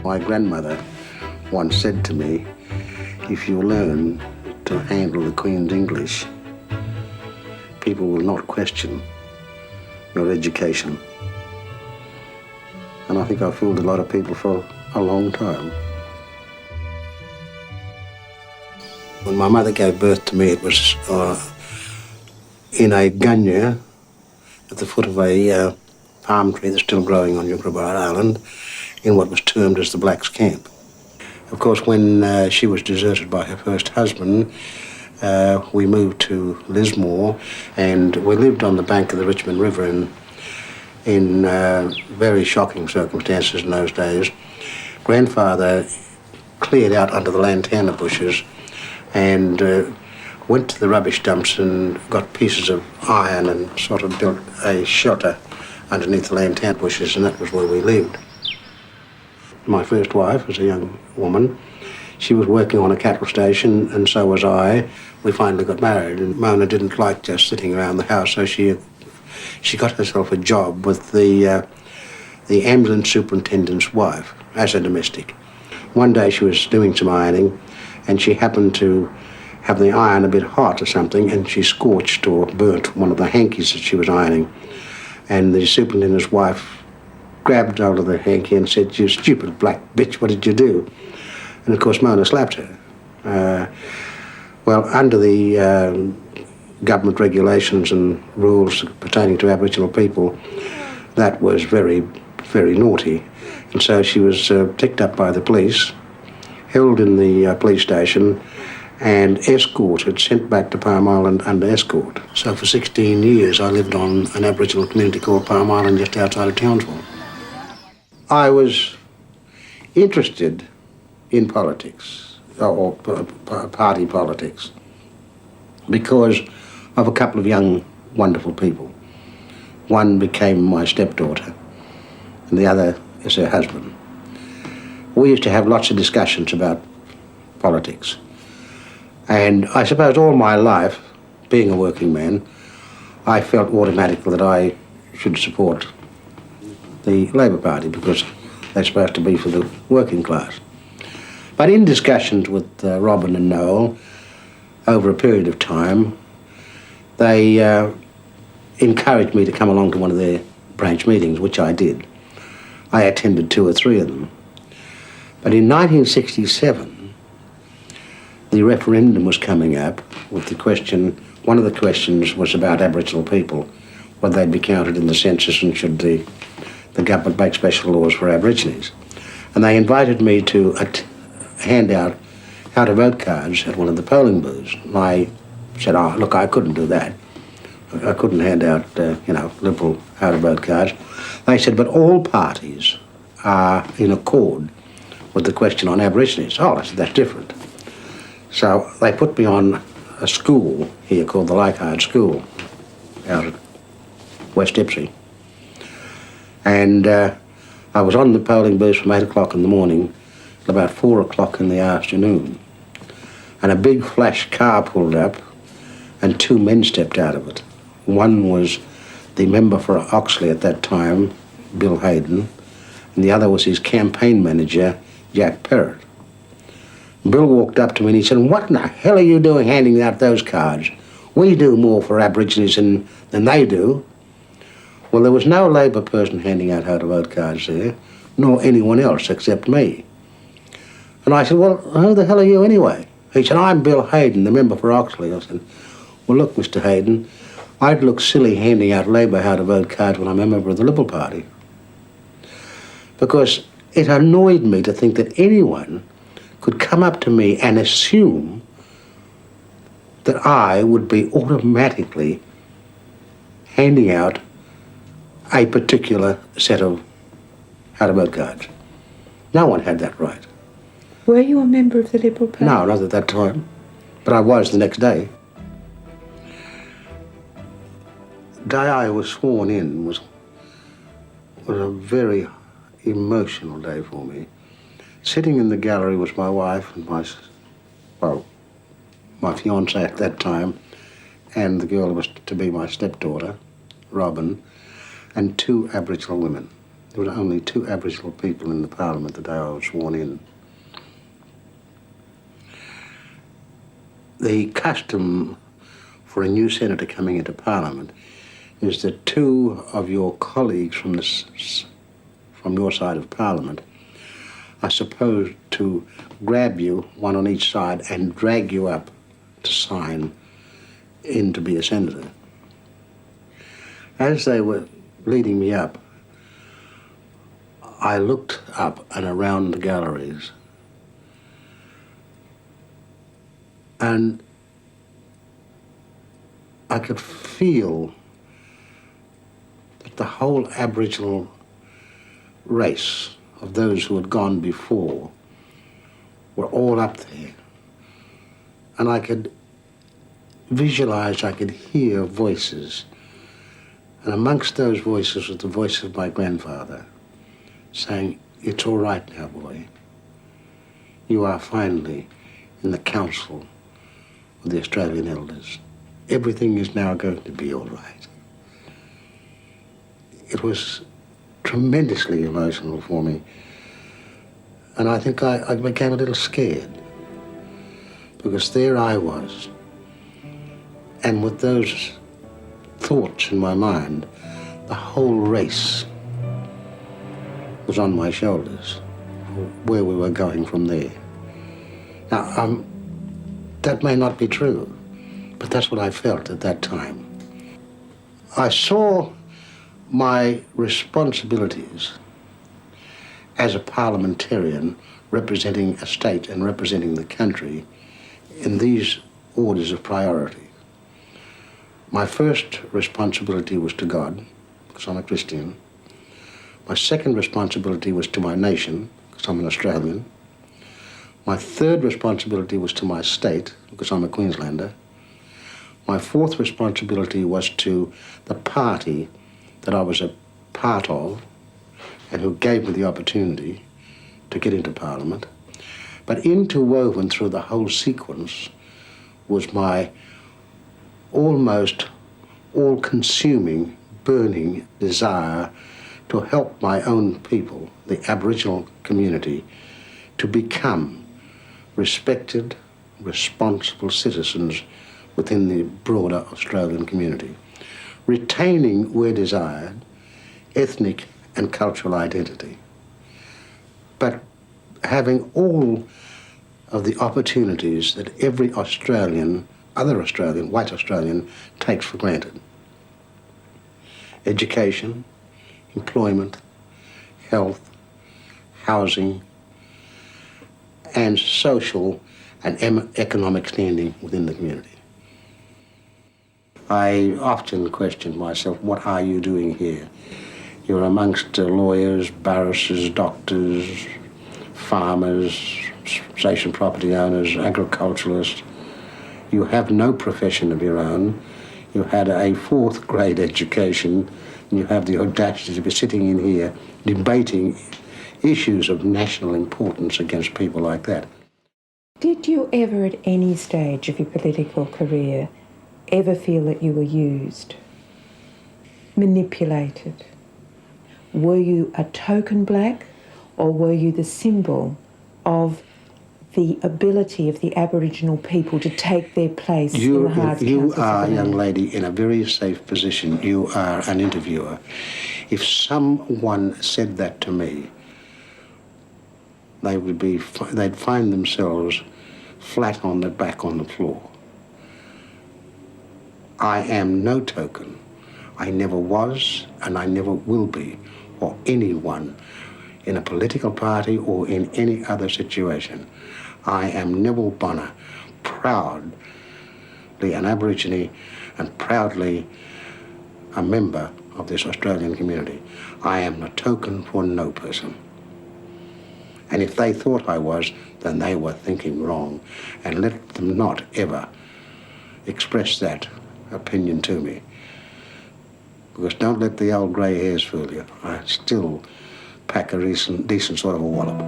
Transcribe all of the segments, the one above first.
My grandmother once said to me, if you learn to handle the Queen's English, people will not question your education. And I think I've fooled a lot of people for a long time. When my mother gave birth to me, it was in a gunya at the foot of a palm tree that's still growing on Yuckerabad Island in what was termed as the Blacks' Camp. Of course, when she was deserted by her first husband, we moved to Lismore, and we lived on the bank of the Richmond River in very shocking circumstances in those days. Grandfather cleared out under the lantana bushes and went to the rubbish dumps and got pieces of iron and sort of built a shelter underneath the lantana bushes, and that was where we lived. My first wife was a young woman. She was working on a cattle station, and so was I. We finally got married, and Mona didn't like just sitting around the house, so she got herself a job with the ambulance superintendent's wife as a domestic. One day she was doing some ironing, and she happened to have the iron a bit hot or something, and she scorched or burnt one of the hankies that she was ironing. And the superintendent's wife grabbed hold of the hanky and said, "You stupid black bitch, what did you do?" And of course Mona slapped her. Well, under the government regulations and rules pertaining to Aboriginal people, that was very, very naughty. And so she was picked up by the police, held in the police station, and escorted, sent back to Palm Island under escort. So for 16 years I lived on an Aboriginal community called Palm Island just outside of Townsville. I was interested in politics, or party politics, because of a couple of young, wonderful people. One became my stepdaughter, and the other is her husband. We used to have lots of discussions about politics. And I suppose all my life, being a working man, I felt automatically that I should support the Labor Party because they're supposed to be for the working class. But in discussions with Robin and Noel, over a period of time, they encouraged me to come along to one of their branch meetings, which I did. I attended 2 or 3 of them. But in 1967, the referendum was coming up with the question, one of the questions was about Aboriginal people, whether they'd be counted in the census and should the government make special laws for Aborigines. And they invited me to hand out how-to-vote cards at one of the polling booths. And I said, "Oh, look, I couldn't do that. I couldn't hand out, Liberal how-to-vote cards." They said, "But all parties are in accord with the question on Aborigines." Oh, I said, "That's different." So they put me on a school here called the Leichhardt School out at West Ipsy. And I was on the polling booth from 8 o'clock in the morning till about 4 o'clock in the afternoon. And a big flash car pulled up and 2 men stepped out of it. One was the member for Oxley at that time, Bill Hayden, and the other was his campaign manager, Jack Perrott. Bill walked up to me and he said, "What in the hell are you doing handing out those cards? We do more for Aborigines than they do." Well, there was no Labor person handing out how-to-vote cards there, nor anyone else except me. And I said, "Well, who the hell are you anyway?" He said, "I'm Bill Hayden, the member for Oxley." I said, "Well, look, Mr. Hayden, I'd look silly handing out Labor how-to-vote cards when I'm a member of the Liberal Party." Because it annoyed me to think that anyone could come up to me and assume that I would be automatically handing out a particular set of how-to-vote cards. No one had that right. Were you a member of the Liberal Party? No, not at that time. But I was the next day. The day I was sworn in was a very emotional day for me. Sitting in the gallery was my wife and my fiancée at that time, and the girl who was to be my stepdaughter, Robin, and 2 Aboriginal women there were only 2 Aboriginal people in the Parliament the day I was sworn in. The custom for a new senator coming into Parliament is that 2 of your colleagues from your side of Parliament are supposed to grab you, one on each side, and drag you up to sign in to be a senator. As they were leading me up, I looked up and around the galleries, and I could feel that the whole Aboriginal race of those who had gone before were all up there. And I could visualize, I could hear voices. And amongst those voices was the voice of my grandfather saying, "It's all right now, boy. You are finally in the council of the Australian elders. Everything is now going to be all right." It was tremendously emotional for me. And I think I became a little scared, because there I was, and with those thoughts in my mind, the whole race was on my shoulders, where we were going from there. Now, that may not be true, but that's what I felt at that time. I saw my responsibilities as a parliamentarian representing a state and representing the country in these orders of priority. My first responsibility was to God, because I'm a Christian. My second responsibility was to my nation, because I'm an Australian. My third responsibility was to my state, because I'm a Queenslander. My fourth responsibility was to the party that I was a part of and who gave me the opportunity to get into Parliament. But interwoven through the whole sequence was my almost all-consuming, burning desire to help my own people, the Aboriginal community, to become respected, responsible citizens within the broader Australian community, retaining, where desired, ethnic and cultural identity, but having all of the opportunities that every Australian, other Australian, white Australian, takes for granted. Education, employment, health, housing, and social and economic standing within the community. I often question myself, what are you doing here? You're amongst lawyers, barristers, doctors, farmers, station property owners, agriculturalists. You have no profession of your own. You had a 4th grade education, and you have the audacity to be sitting in here debating issues of national importance against people like that. Did you ever at any stage of your political career ever feel that you were used, manipulated? Were you a token black, or were you the symbol of the ability of the Aboriginal people to take their place in the highest councils You of are, the young land? lady, in a very safe position. You are an interviewer. If someone said that to me, they'd find themselves flat on their back on the floor. I am no token. I never was, and I never will be, for anyone in a political party or in any other situation. I am Neville Bonner, proudly an Aborigine and proudly a member of this Australian community. I am a token for no person. And if they thought I was, then they were thinking wrong. And let them not ever express that opinion to me. Because don't let the old grey hairs fool you. I still pack a decent sort of a wallop.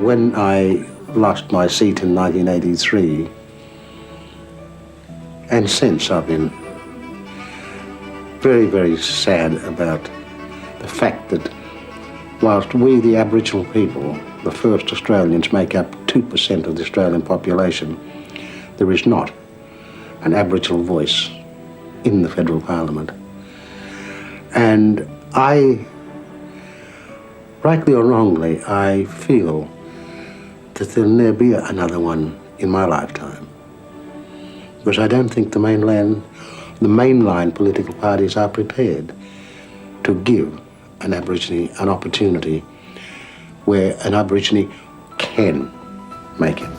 When I lost my seat in 1983, and since I've been very, very sad about the fact that whilst we, the Aboriginal people, the first Australians, make up 2% of the Australian population, there is not an Aboriginal voice in the federal parliament. And I, rightly or wrongly, I feel that there'll never be another one in my lifetime, because I don't think the mainline political parties are prepared to give an Aborigine an opportunity where an Aborigine can make it.